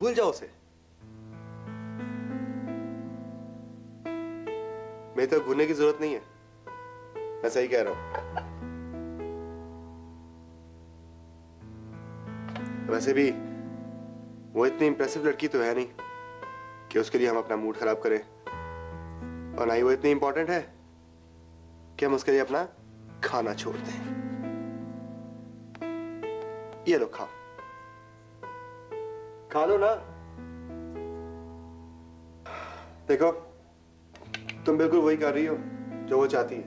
भूल जाओ उसे। मेरी तो भूलने की जरूरत नहीं है, मैं सही कह रहा हूं। वैसे भी वो इतनी इंप्रेसिव लड़की तो है नहीं कि उसके लिए हम अपना मूड खराब करें, और ना ही वो इतनी इंपॉर्टेंट है कि हम उसके लिए अपना खाना छोड़ दें। ये लो खाओ, खा लो ना। देखो तुम बिल्कुल वही कर रही हो जो वो चाहती है।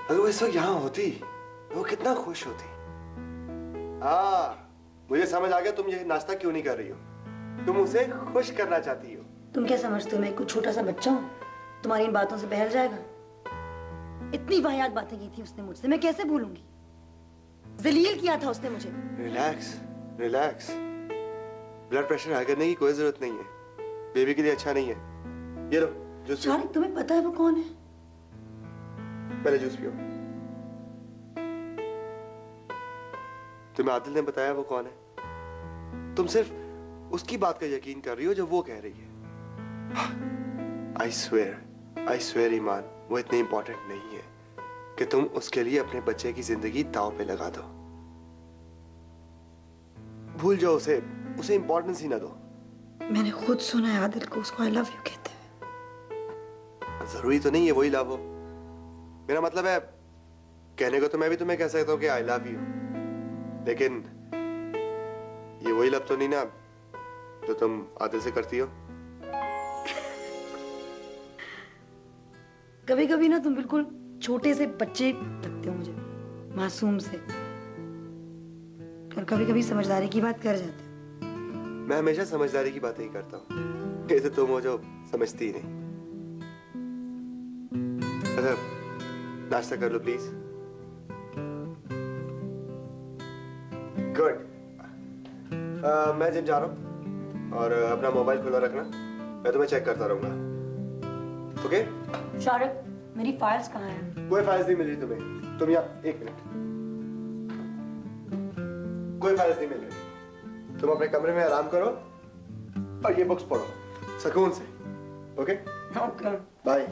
अगर वो इस वक्त यहां होती तो वो कितना खुश होती। हाँ, मुझे समझ आ गया तुम ये नाश्ता क्यों नहीं कर रही हो। तुम उसे खुश करना चाहती हो। तुम क्या समझते हो मैं कुछ छोटा सा बच्चा हूँ तुम्हारी इन बातों से बहल जाएगा? इतनी वाहियात बातें की थी उसने मुझसे, मैं कैसे भूलूंगी। जलील किया था उसने मुझे। Relax relax, blood pressure high करने की कोई जरूरत नहीं है, बेबी के लिए अच्छा नहीं है। ये लो जूस। शारिक तुम्हें पता है वो कौन है? पहले जूस पियो। तुम्हें आदिल ने बताया वो कौन है? तुम सिर्फ उसकी बात का यकीन कर रही हो जो वो कह रही है। आई स्वेयर ईमान, वो इतनी इंपॉर्टेंट नहीं है कि तुम उसके लिए अपने बच्चे की जिंदगी दांव पे लगा दो। भूल जाओ उसे, उसे इंपॉर्टेंस ही ना दो। मैंने खुद सुना है आदिल को उसको आई लव यू कहते हुए। जरूरी तो नहीं है वही लव हो। मेरा मतलब है, कहने को तो मैं भी तुम्हें कह सकता हूँ कि आई लव यू, लेकिन ये वही लव तो नहीं ना जो तुम आदिल से करती हो। कभी कभी ना तुम बिल्कुल छोटे से बच्चे लगते हो मुझे, मासूम से, और कभी कभी समझदारी की बात कर जाते हो। मैं हमेशा समझदारी की बातें ही करता हूँ, ये तो तुम हो जो समझती ही नहीं। अच्छा नाश्ता कर लो प्लीज। गुड। मैं जिम जा रहा हूँ और अपना मोबाइल खुला रखना, मैं तुम्हें चेक करता रहूंगा। ओके? शारिक मेरी फाइल्स कहाँ हैं? कोई फाइल्स नहीं मिल रही तुम्हें। तुम यहाँ एक मिनट, कोई फाइल्स नहीं मिल रही। तुम अपने कमरे में आराम करो और ये बुक्स पढ़ो सुकून से। Okay? Okay bye.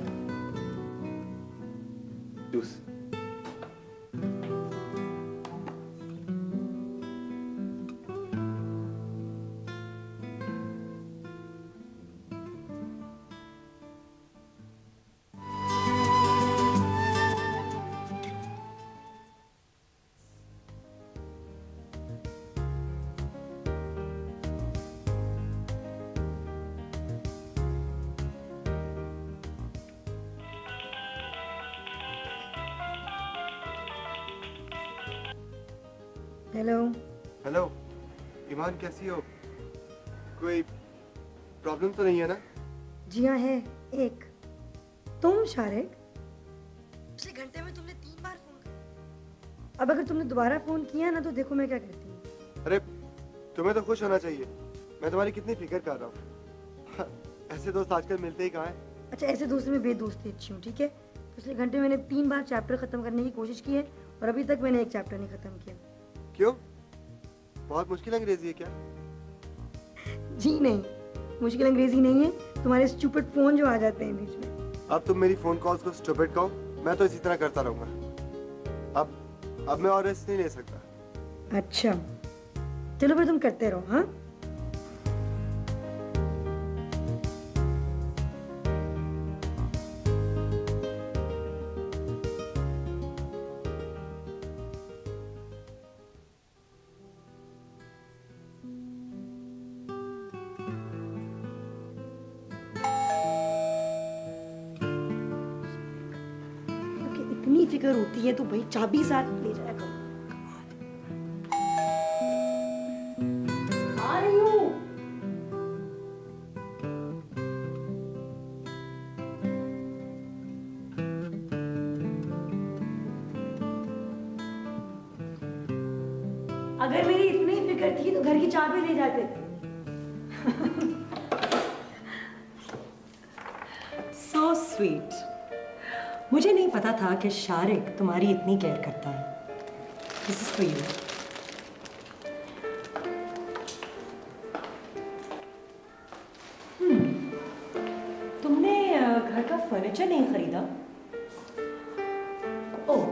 Juice. Hello. Hello Iman, कैसी हो? कोई प्रॉब्लम तो नहीं है ना? जी हाँ है एक। तुम शारिक, पिछले घंटे में तुमने 3 बार फोन किया। अब अगर तुमने दोबारा फोन किया ना तो देखो मैं क्या करती हूँ। अरे तुम्हें तो खुश होना चाहिए, मैं तुम्हारी कितनी फिक्र कर रहा हूँ। ऐसे दोस्त आजकल मिलते ही कहाँ हैं? अच्छा ऐसे दोस्त में बेदोस्ती अच्छी हूँ, ठीक है? पिछले घंटे मैंने 3 बार चैप्टर खत्म करने की कोशिश की है और अभी तक मैंने एक चैप्टर नहीं खत्म किया। क्यों? बहुत मुश्किल अंग्रेजी है क्या? जी नहीं, मुश्किल अंग्रेजी नहीं है, तुम्हारे स्टूपिड फोन जो आ जाते हैं बीच में। अब तुम मेरी फोन कॉल्स को स्टूपिड कहो, मैं तो इसी तरह करता रहूंगा। अब मैं और रेस्ट नहीं ले सकता। अच्छा चलो फिर तुम करते रहो। हाँ इतनी फिक्र होती है तो भाई चाबी साथ ले जाया करो। आ रही हूँ। अगर मेरी इतनी फिक्र थी तो घर की चाबी ले जाते। So sweet. मुझे नहीं पता था कि शारिक तुम्हारी इतनी केयर करता है। This is for you. Furniture नहीं खरीदा? ओह,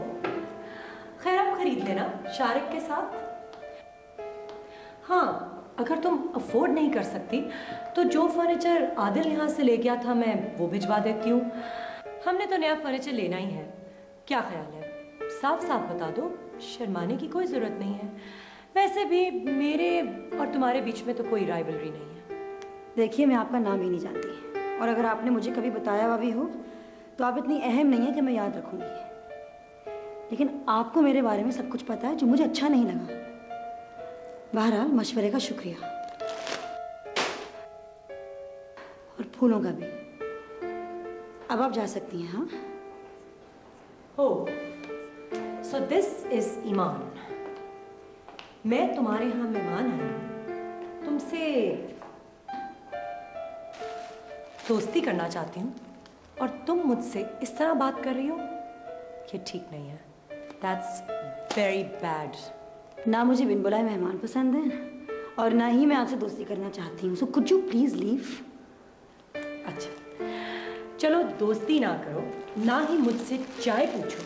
खैर आप खरीद लेना शारिक के साथ। हाँ, अगर तुम अफोर्ड नहीं कर सकती तो जो फर्नीचर आदिल यहाँ से ले गया था मैं वो भिजवा देती हूँ। हमने तो नया फर्नीचर लेना ही है। क्या ख्याल है? साफ साफ बता दो, शर्माने की कोई जरूरत नहीं है। वैसे भी मेरे और तुम्हारे बीच में तो कोई राइवलरी नहीं है। देखिए, मैं आपका नाम ही नहीं जानती, और अगर आपने मुझे कभी बताया हुआ भी हो तो आप इतनी अहम नहीं है कि मैं याद रखूंगी। लेकिन आपको मेरे बारे में सब कुछ पता है जो मुझे अच्छा नहीं लगा। बहरहाल मशवरे का शुक्रिया, और फूलों का भी। अब आप जा सकती हैं। हाँ, ओह, सो दिस इज ईमान। मैं तुम्हारे यहाँ मेहमान आई हूँ, तुमसे दोस्ती करना चाहती हूँ, और तुम मुझसे इस तरह बात कर रही हो, ये ठीक नहीं है। That's very bad. ना मुझे बिन बुलाए मेहमान पसंद हैं, और ना ही मैं आपसे दोस्ती करना चाहती हूँ। So could you please leave? अच्छा, चलो दोस्ती ना करो, ना ही मुझसे चाय पूछो,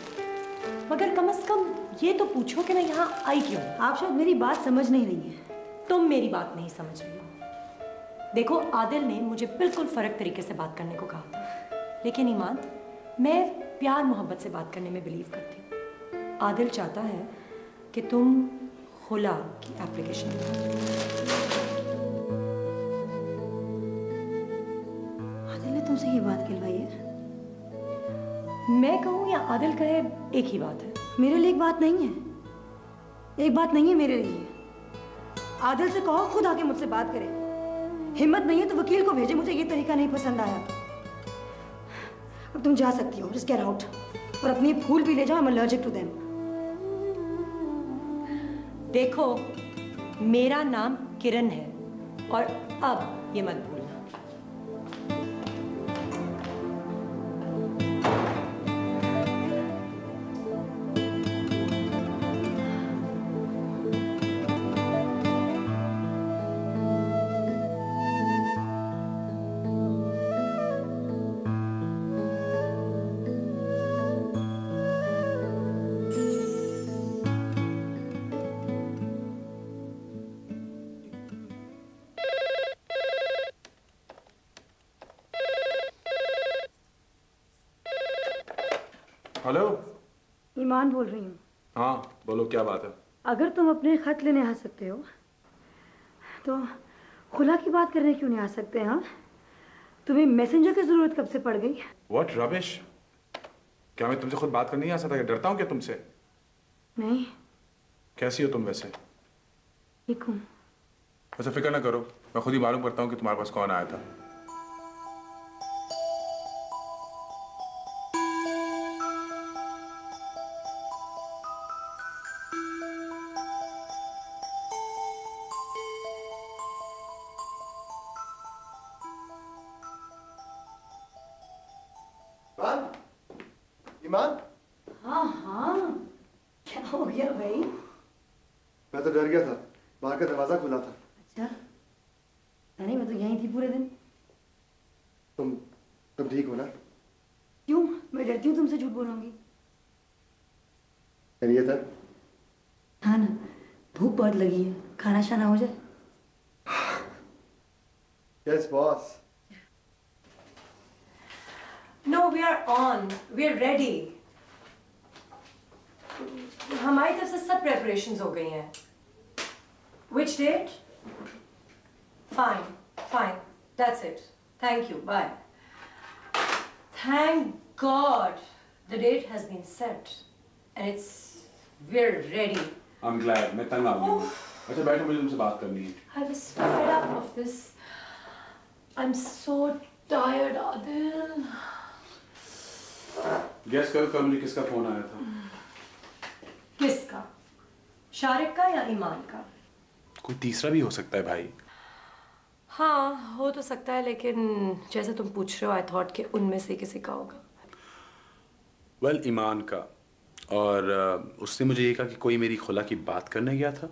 मगर कम से कम ये तो पूछो कि मैं यहाँ आई क्यों। आप शायद मेरी बात समझ नहीं रही हैं। तुम मेरी बात नहीं समझ रही हो। देखो, आदिल ने मुझे बिल्कुल फर्क तरीके से बात करने को कहा था, लेकिन ईमान, मैं प्यार मोहब्बत से बात करने में बिलीव करती हूँ। आदिल चाहता है कि तुम खुला की एप्लीकेशन दो। आदिल ने तुमसे ये बात कहलवाई है? मैं कहूँ या आदिल कहे, एक ही बात है। मेरे लिए एक बात नहीं है, एक बात नहीं है मेरे लिए। आदिल से कहो खुद आके मुझसे बात करे। हिम्मत नहीं है तो वकील को भेजे, मुझे ये तरीका नहीं पसंद आया। अब तुम जा सकती हो, जस्ट गेट आउट, और अपनी फूल भी ले जाओ। I am allergic to them. देखो, मेरा नाम किरण है, और अब ये मत भूलना। हेलो, ईमान बोल रही हूँ। हाँ बोलो, क्या बात है? अगर तुम अपने खत लेने आ सकते हो तो खुला की बात करने क्यों नहीं आ सकते? हाँ, तुम्हें मैसेंजर की जरूरत कब से पड़ गई? What rubbish! क्या मैं तुमसे खुद बात करने नहीं आ सकता? डरता हूँ क्या तुमसे? नहीं। कैसी हो तुम वैसे? ठीक हूँ। वैसे फिक्र ना करो, मैं खुद ही मालूम करता हूँ कि तुम्हारे पास कौन आया था। ईमान? हाँ हाँ, क्या हो गया भाई? मैं तो डर गया था, बाहर का दरवाजा खुला था। अच्छा, नहीं, मैं तो यहीं थी पूरे दिन। तुम ठीक हो ना? क्यों? मैं डरती हूँ तुमसे झूठ बोलूंगी। खैरियत है? हाँ ना, भूख बहुत लगी है, खाना शाना हो जाए। Yes boss. No, we are on. We are ready. हमारी तरफ से सब preparations हो गई हैं. Which date? Fine, fine. That's it. Thank you. Bye. Thank God, the date has been set, and we're ready. I'm glad. मैं तंग आ गया। अच्छा बैठो, मुझे तुमसे बात करनी है। I was fed up of this. I'm so tired, Adil. Guess करो कल मुझे किसका फोन आया था? किसका? शारिक का या ईमान का? कोई तीसरा भी हो सकता है भाई। हाँ, हो तो सकता है, लेकिन जैसे तुम पूछ रहे हो, आई थॉट कि उनमें से किसी का होगा। वेल, ईमान का। और उसने मुझे ये कहा कि कोई मेरी खुला की बात करने गया था।